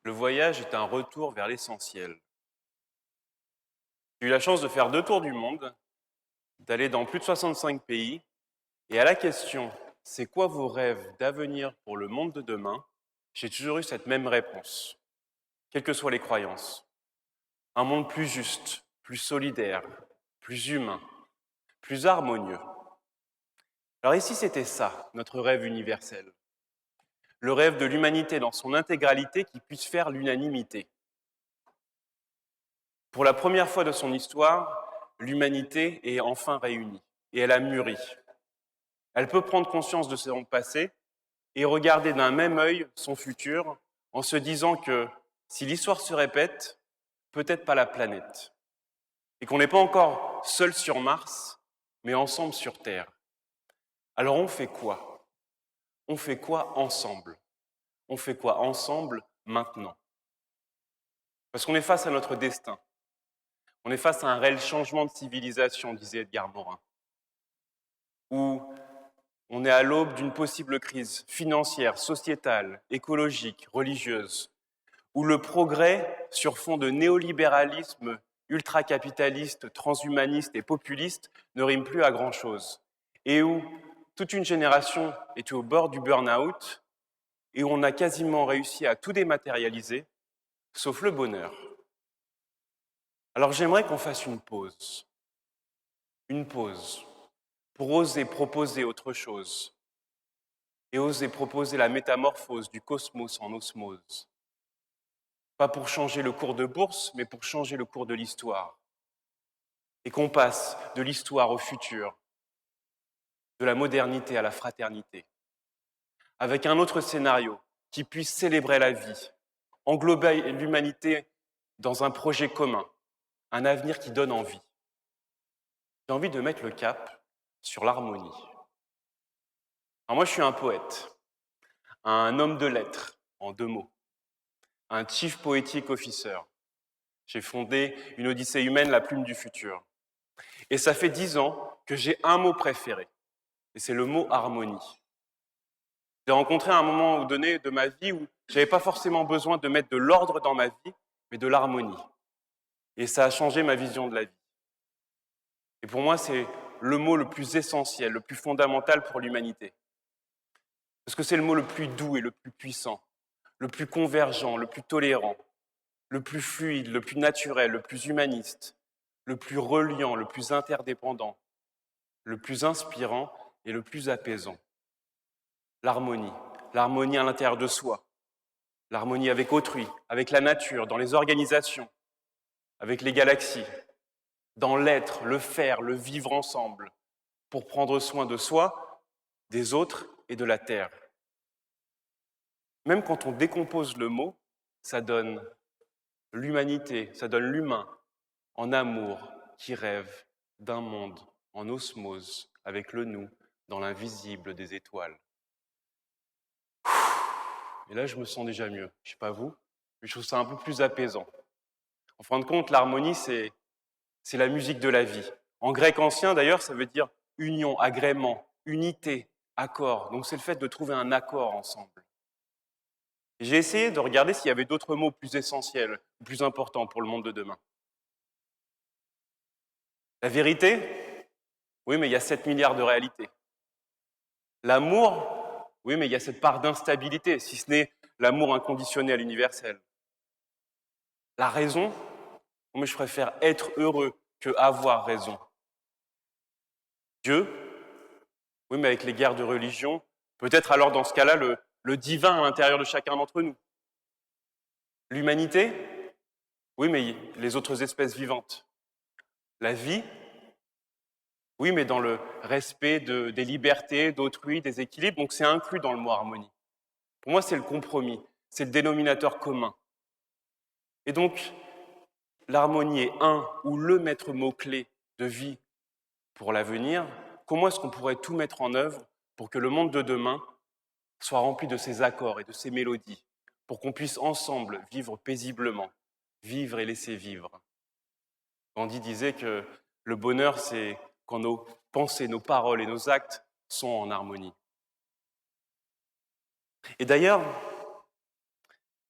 Le voyage est un retour vers l'essentiel. J'ai eu la chance de faire 2 tours du monde, d'aller dans plus de 65 pays, et à la question « C'est quoi vos rêves d'avenir pour le monde de demain ?» j'ai toujours eu cette même réponse, quelles que soient les croyances. Un monde plus juste, plus solidaire, plus humain, plus harmonieux. Alors ici, c'était ça, notre rêve universel. Le rêve de l'humanité dans son intégralité qui puisse faire l'unanimité. Pour la première fois de son histoire, l'humanité est enfin réunie et elle a mûri. Elle peut prendre conscience de son passé et regarder d'un même œil son futur en se disant que si l'histoire se répète, peut-être pas la planète, et qu'on n'est pas encore seul sur Mars, mais ensemble sur Terre. Alors on fait quoi? On fait quoi ensemble? On fait quoi ensemble maintenant? Parce qu'on est face à notre destin. On est face à un réel changement de civilisation, disait Edgar Morin, où on est à l'aube d'une possible crise financière, sociétale, écologique, religieuse, où le progrès, sur fond de néolibéralisme ultracapitaliste, transhumaniste et populiste, ne rime plus à grand-chose, et où toute une génération est au bord du burn-out, et où on a quasiment réussi à tout dématérialiser, sauf le bonheur. Alors j'aimerais qu'on fasse une pause pour oser proposer autre chose, et oser proposer la métamorphose du cosmos en osmose. Pas pour changer le cours de bourse, mais pour changer le cours de l'histoire. Et qu'on passe de l'histoire au futur, de la modernité à la fraternité, avec un autre scénario qui puisse célébrer la vie, englober l'humanité dans un projet commun, un avenir qui donne envie. J'ai envie de mettre le cap sur l'harmonie. Alors moi, je suis un poète, un homme de lettres, en 2 mots, un chief poetic officer. J'ai fondé une Odyssée humaine, la plume du futur. Et ça fait 10 ans que j'ai un mot préféré, et c'est le mot harmonie. J'ai rencontré un moment donné de ma vie où je n'avais pas forcément besoin de mettre de l'ordre dans ma vie, mais de l'harmonie. Et ça a changé ma vision de la vie. Et pour moi, c'est le mot le plus essentiel, le plus fondamental pour l'humanité. Parce que c'est le mot le plus doux et le plus puissant, le plus convergent, le plus tolérant, le plus fluide, le plus naturel, le plus humaniste, le plus reliant, le plus interdépendant, le plus inspirant et le plus apaisant. L'harmonie. L'harmonie à l'intérieur de soi. L'harmonie avec autrui, avec la nature, dans les organisations, avec les galaxies, dans l'être, le faire, le vivre ensemble, pour prendre soin de soi, des autres et de la Terre. Même quand on décompose le mot, ça donne l'humanité, ça donne l'humain en amour qui rêve d'un monde en osmose avec le nous dans l'invisible des étoiles. Et là, je me sens déjà mieux. Je ne sais pas vous, mais je trouve ça un peu plus apaisant. En fin de compte, l'harmonie, c'est la musique de la vie. En grec ancien, d'ailleurs, ça veut dire union, agrément, unité, accord. Donc c'est le fait de trouver un accord ensemble. Et j'ai essayé de regarder s'il y avait d'autres mots plus essentiels, plus importants pour le monde de demain. La vérité, oui, mais il y a 7 milliards de réalités. L'amour, oui, mais il y a cette part d'instabilité, si ce n'est l'amour inconditionnel, universel. La raison, mais je préfère être heureux que avoir raison. Dieu, oui, mais avec les guerres de religion, peut-être alors dans ce cas-là le divin à l'intérieur de chacun d'entre nous. L'humanité, oui, mais les autres espèces vivantes. La vie, oui, mais dans le respect des libertés, d'autrui, des équilibres, donc c'est inclus dans le mot harmonie. Pour moi, c'est le compromis, c'est le dénominateur commun. Et donc, l'harmonie est un ou le maître mot-clé de vie pour l'avenir. Comment est-ce qu'on pourrait tout mettre en œuvre pour que le monde de demain soit rempli de ces accords et de ces mélodies, pour qu'on puisse ensemble vivre paisiblement, vivre et laisser vivre. Gandhi disait que le bonheur, c'est quand nos pensées, nos paroles et nos actes sont en harmonie. Et d'ailleurs,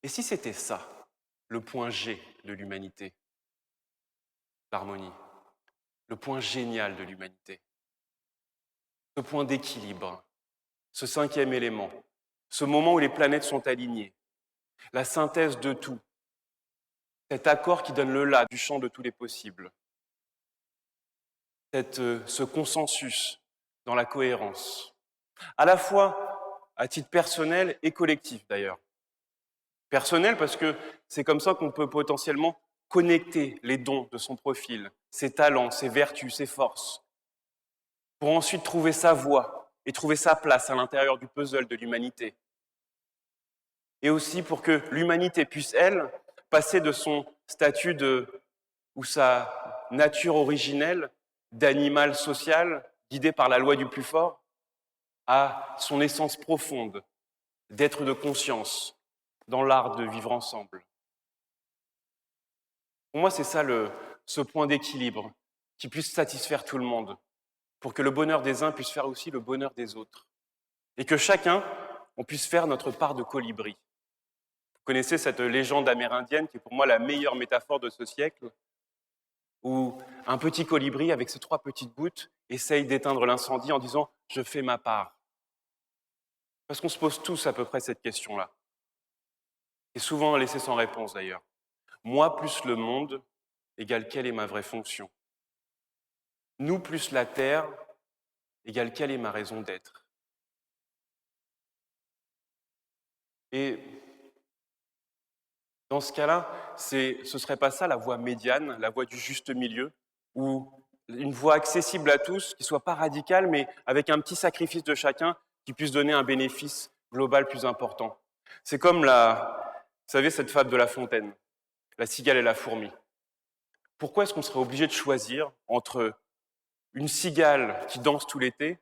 Et si c'était ça, le point G de l'humanité, l'harmonie, le point génial de l'humanité, ce point d'équilibre, ce cinquième élément, ce moment où les planètes sont alignées, la synthèse de tout, cet accord qui donne le là du champ de tous les possibles, ce consensus dans la cohérence, à la fois à titre personnel et collectif d'ailleurs. Personnel parce que c'est comme ça qu'on peut potentiellement connecter les dons de son profil, ses talents, ses vertus, ses forces, pour ensuite trouver sa voie et trouver sa place à l'intérieur du puzzle de l'humanité. Et aussi pour que l'humanité puisse, elle, passer de son statut ou sa nature originelle d'animal social, guidé par la loi du plus fort, à son essence profonde d'être de conscience dans l'art de vivre ensemble. Pour moi, c'est ça ce point d'équilibre qui puisse satisfaire tout le monde, pour que le bonheur des uns puisse faire aussi le bonheur des autres. Et que chacun, on puisse faire notre part de colibri. Vous connaissez cette légende amérindienne qui est pour moi la meilleure métaphore de ce siècle, où un petit colibri, avec ses 3 petites gouttes, essaye d'éteindre l'incendie en disant « je fais ma part ». Parce qu'on se pose tous à peu près cette question-là. Et souvent laissée sans réponse d'ailleurs. Moi plus le monde égale quelle est ma vraie fonction? Nous plus la terre égale quelle est ma raison d'être? Et dans ce cas-là, ce serait pas ça la voie médiane, la voie du juste milieu, ou une voie accessible à tous, qui soit pas radicale, mais avec un petit sacrifice de chacun qui puisse donner un bénéfice global plus important. C'est comme vous savez, cette fable de La Fontaine, la cigale et la fourmi. Pourquoi est-ce qu'on serait obligé de choisir entre une cigale qui danse tout l'été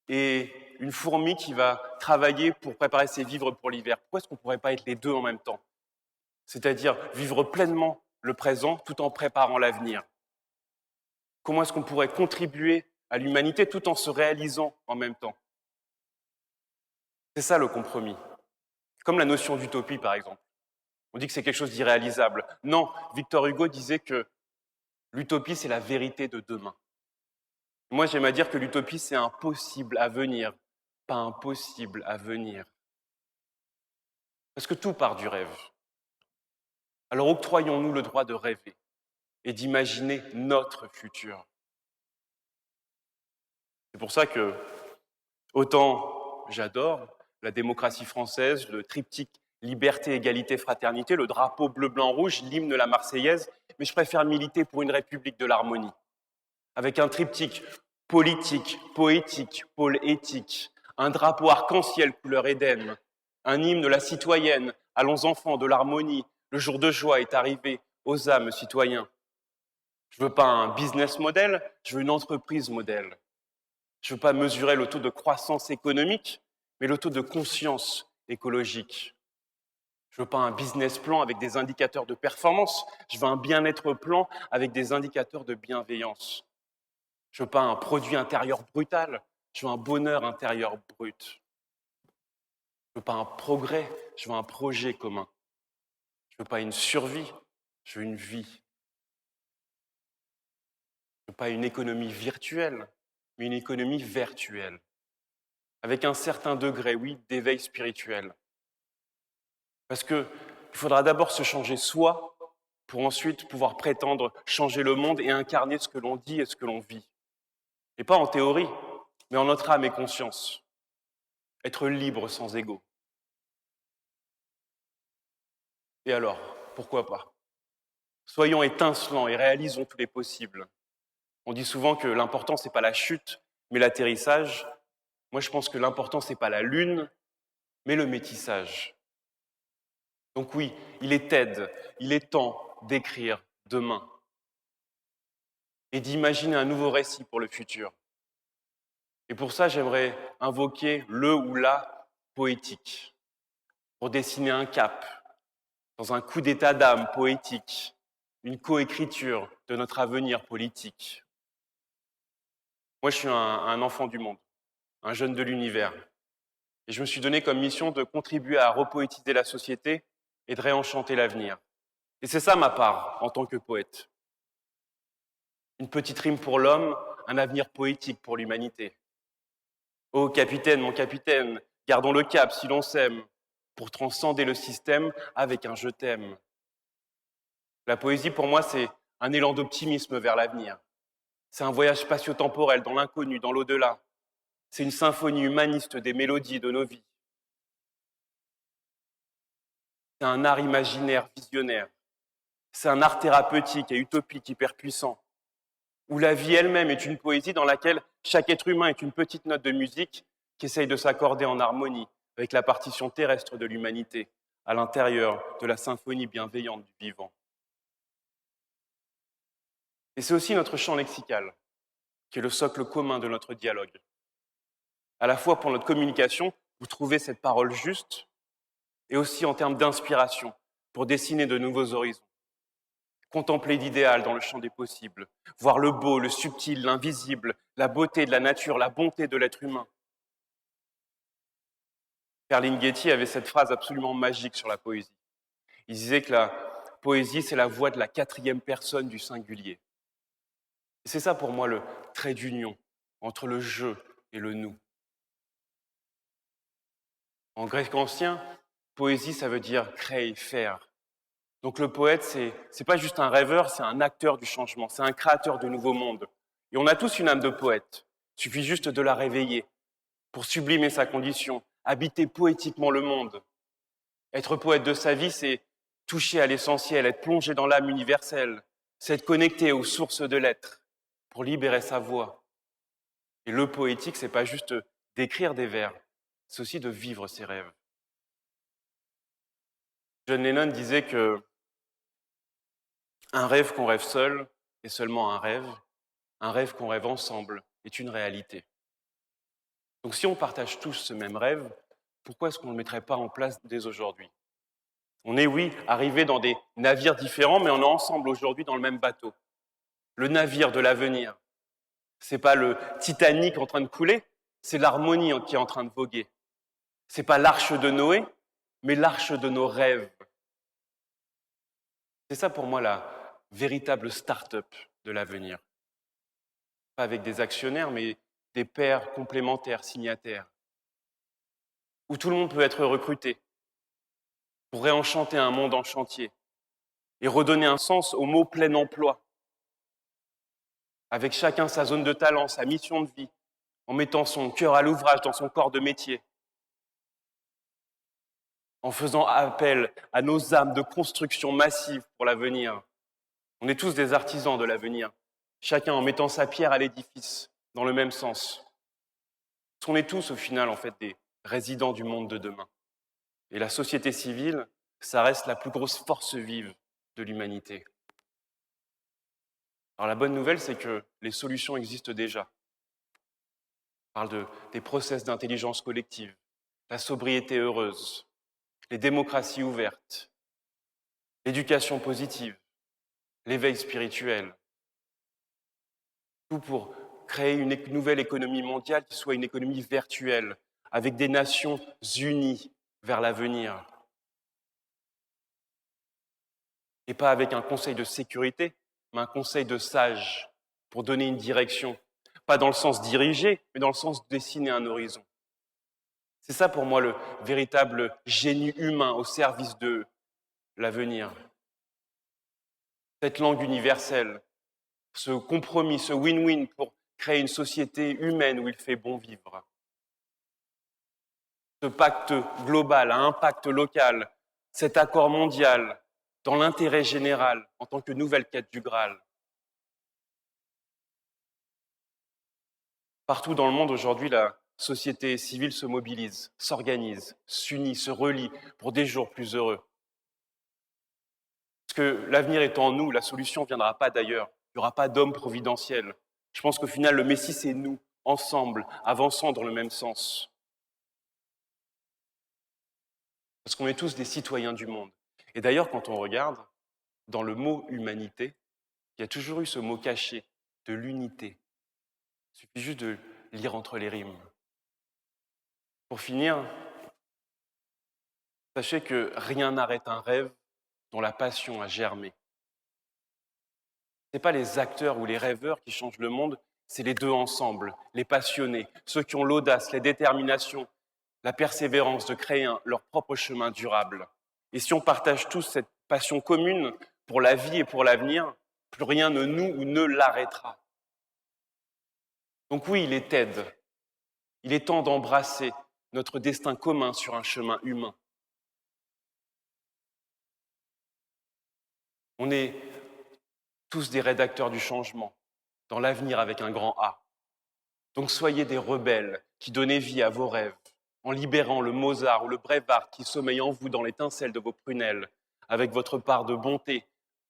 et une fourmi qui va travailler pour préparer ses vivres pour l'hiver? Pourquoi est-ce qu'on ne pourrait pas être les deux en même temps? C'est-à-dire vivre pleinement le présent tout en préparant l'avenir. Comment est-ce qu'on pourrait contribuer à l'humanité tout en se réalisant en même temps? C'est ça le compromis. Comme la notion d'utopie, par exemple. On dit que c'est quelque chose d'irréalisable. Non, Victor Hugo disait que l'utopie, c'est la vérité de demain. Moi, j'aime à dire que l'utopie, c'est un possible à venir, pas un possible à venir. Parce que tout part du rêve. Alors octroyons-nous le droit de rêver et d'imaginer notre futur. C'est pour ça que, autant j'adore la démocratie française, le triptyque liberté, égalité, fraternité, le drapeau bleu, blanc, rouge, l'hymne de la Marseillaise, mais je préfère militer pour une république de l'harmonie, avec un triptyque politique, poétique, pôle éthique, un drapeau arc-en-ciel couleur Éden, un hymne de la citoyenne, allons enfants de l'harmonie, le jour de joie est arrivé aux âmes citoyens. Je veux pas un business model, je veux une entreprise modèle. Je veux pas mesurer le taux de croissance économique, mais le taux de conscience écologique. Je veux pas un business plan avec des indicateurs de performance, je veux un bien-être plan avec des indicateurs de bienveillance. Je veux pas un produit intérieur brutal, je veux un bonheur intérieur brut. Je veux pas un progrès, je veux un projet commun. Je veux pas une survie, je veux une vie. Je veux pas une économie virtuelle, mais une économie vertuelle. Avec un certain degré, oui, d'éveil spirituel. Parce qu'il faudra d'abord se changer soi pour ensuite pouvoir prétendre changer le monde et incarner ce que l'on dit et ce que l'on vit. Et pas en théorie, mais en notre âme et conscience. Être libre sans ego. Et alors, pourquoi pas? Soyons étincelants et réalisons tous les possibles. On dit souvent que l'important, c'est pas la chute, mais l'atterrissage. Moi, je pense que l'important, c'est pas la lune, mais le métissage. Donc oui, il est temps d'écrire demain et d'imaginer un nouveau récit pour le futur. Et pour ça, j'aimerais invoquer le ou la poétique, pour dessiner un cap, dans un coup d'état d'âme poétique, une coécriture de notre avenir politique. Moi, je suis un enfant du monde, un jeune de l'univers. Et je me suis donné comme mission de contribuer à repoétiser la société et de réenchanter l'avenir. Et c'est ça ma part en tant que poète. Une petite rime pour l'homme, un avenir poétique pour l'humanité. Ô capitaine, mon capitaine, gardons le cap si l'on s'aime, pour transcender le système avec un je t'aime. La poésie, pour moi, c'est un élan d'optimisme vers l'avenir. C'est un voyage spatio-temporel dans l'inconnu, dans l'au-delà. C'est une symphonie humaniste des mélodies de nos vies. C'est un art imaginaire visionnaire. C'est un art thérapeutique et utopique hyper puissant, où la vie elle-même est une poésie dans laquelle chaque être humain est une petite note de musique qui essaye de s'accorder en harmonie avec la partition terrestre de l'humanité, à l'intérieur de la symphonie bienveillante du vivant. Et c'est aussi notre champ lexical, qui est le socle commun de notre dialogue. À la fois pour notre communication, vous trouvez cette parole juste, et aussi en termes d'inspiration, pour dessiner de nouveaux horizons. Contempler l'idéal dans le champ des possibles, voir le beau, le subtil, l'invisible, la beauté de la nature, la bonté de l'être humain. Ferlinghetti avait cette phrase absolument magique sur la poésie. Il disait que la poésie, c'est la voix de la quatrième personne du singulier. Et c'est ça pour moi le trait d'union entre le je et le nous. En grec ancien, poésie, ça veut dire créer, faire. Donc le poète, c'est pas juste un rêveur, c'est un acteur du changement, c'est un créateur de nouveaux mondes. Et on a tous une âme de poète. Il suffit juste de la réveiller pour sublimer sa condition, habiter poétiquement le monde. Être poète de sa vie, c'est toucher à l'essentiel, être plongé dans l'âme universelle, c'est être connecté aux sources de l'être pour libérer sa voix. Et le poétique, c'est pas juste d'écrire des vers, c'est aussi de vivre ses rêves. John Lennon disait que un rêve qu'on rêve seul est seulement un rêve qu'on rêve ensemble est une réalité. Donc si on partage tous ce même rêve, pourquoi est-ce qu'on ne le mettrait pas en place dès aujourd'hui? On est, oui, arrivés dans des navires différents, mais on est ensemble aujourd'hui dans le même bateau. Le navire de l'avenir. C'est pas le Titanic en train de couler, c'est l'harmonie qui est en train de voguer. C'est pas l'arche de Noé, mais l'arche de nos rêves. C'est ça pour moi la véritable start-up de l'avenir. Pas avec des actionnaires, mais des pairs complémentaires, signataires, où tout le monde peut être recruté pour réenchanter un monde en chantier et redonner un sens au mot plein emploi, avec chacun sa zone de talent, sa mission de vie, en mettant son cœur à l'ouvrage dans son corps de métier, en faisant appel à nos âmes de construction massive pour l'avenir. On est tous des artisans de l'avenir, chacun en mettant sa pierre à l'édifice, dans le même sens. Parce qu'on est tous, au final, en fait, des résidents du monde de demain. Et la société civile, ça reste la plus grosse force vive de l'humanité. Alors la bonne nouvelle, c'est que les solutions existent déjà. On parle des process d'intelligence collective, la sobriété heureuse, les démocraties ouvertes, l'éducation positive, l'éveil spirituel. Tout pour créer une nouvelle économie mondiale qui soit une économie virtuelle, avec des nations unies vers l'avenir. Et pas avec un conseil de sécurité, mais un conseil de sages pour donner une direction. Pas dans le sens diriger, mais dans le sens de dessiner un horizon. C'est ça pour moi le véritable génie humain au service de l'avenir. Cette langue universelle, ce compromis, ce win-win pour créer une société humaine où il fait bon vivre. Ce pacte global à impact local, cet accord mondial dans l'intérêt général en tant que nouvelle quête du Graal. Partout dans le monde aujourd'hui, la société civile se mobilise, s'organise, s'unit, se relie pour des jours plus heureux. Parce que l'avenir est en nous, la solution ne viendra pas d'ailleurs. Il n'y aura pas d'homme providentiel. Je pense qu'au final, le Messie, c'est nous, ensemble, avançant dans le même sens. Parce qu'on est tous des citoyens du monde. Et d'ailleurs, quand on regarde, dans le mot humanité, il y a toujours eu ce mot caché de l'unité. Il suffit juste de lire entre les rimes. Pour finir, Sachez que rien n'arrête un rêve dont la passion a germé. Ce n'est pas les acteurs ou les rêveurs qui changent le monde, c'est les deux ensemble, les passionnés, ceux qui ont l'audace, la détermination, la persévérance de créer leur propre chemin durable. Et si on partage tous cette passion commune pour la vie et pour l'avenir, plus rien ne nous ou ne l'arrêtera. Donc oui, il est aide. Il est temps d'embrasser notre destin commun sur un chemin humain. On est tous des rédacteurs du changement, dans l'avenir avec un grand A. Donc soyez des rebelles qui donnez vie à vos rêves, en libérant le Mozart ou le Brevard qui sommeille en vous dans l'étincelle de vos prunelles, avec votre part de bonté,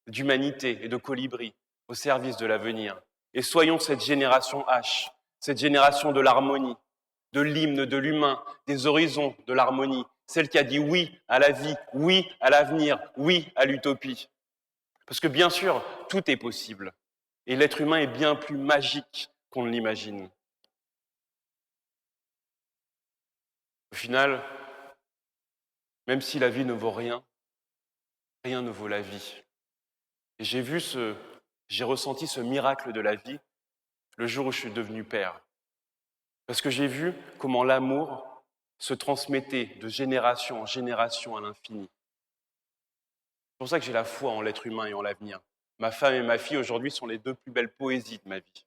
d'humanité et de colibri au service de l'avenir. Et soyons cette génération H, cette génération de l'harmonie, de l'hymne de l'humain, des horizons de l'harmonie, celle qui a dit oui à la vie, oui à l'avenir, oui à l'utopie. Parce que bien sûr, tout est possible. Et l'être humain est bien plus magique qu'on ne l'imagine. Au final, même si la vie ne vaut rien, rien ne vaut la vie. Et j'ai ressenti ce miracle de la vie le jour où je suis devenu père. Parce que j'ai vu comment l'amour se transmettait de génération en génération à l'infini. C'est pour ça que j'ai la foi en l'être humain et en l'avenir. Ma femme et ma fille aujourd'hui sont les deux plus belles poésies de ma vie.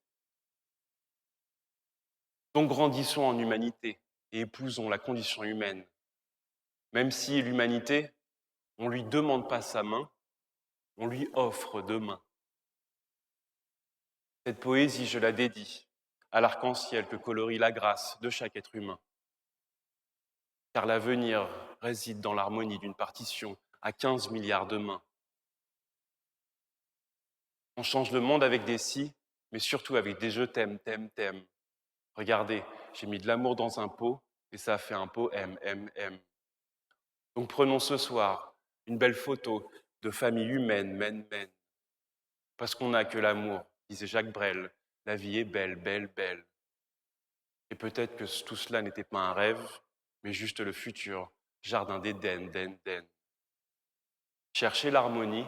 Donc grandissons en humanité et épousons la condition humaine. Même si l'humanité, on ne lui demande pas sa main, on lui offre deux mains. Cette poésie, je la dédie à l'arc-en-ciel que colorie la grâce de chaque être humain. Car l'avenir réside dans l'harmonie d'une partition à 15 milliards de mains. On change le monde avec des si, mais surtout avec des je t'aime, t'aime, t'aime. Regardez, j'ai mis de l'amour dans un pot et ça a fait un pot M, M, M. Donc prenons ce soir une belle photo de famille humaine, men, men. Parce qu'on n'a que l'amour, disait Jacques Brel. La vie est belle, belle, belle. Et peut-être que tout cela n'était pas un rêve, mais juste le futur, jardin d'Éden, den, den. Cherchez l'harmonie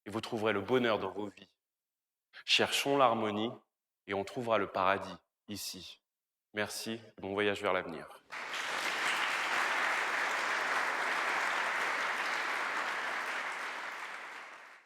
et vous trouverez le bonheur dans vos vies. Cherchons l'harmonie et on trouvera le paradis ici. Merci, bon voyage vers l'avenir.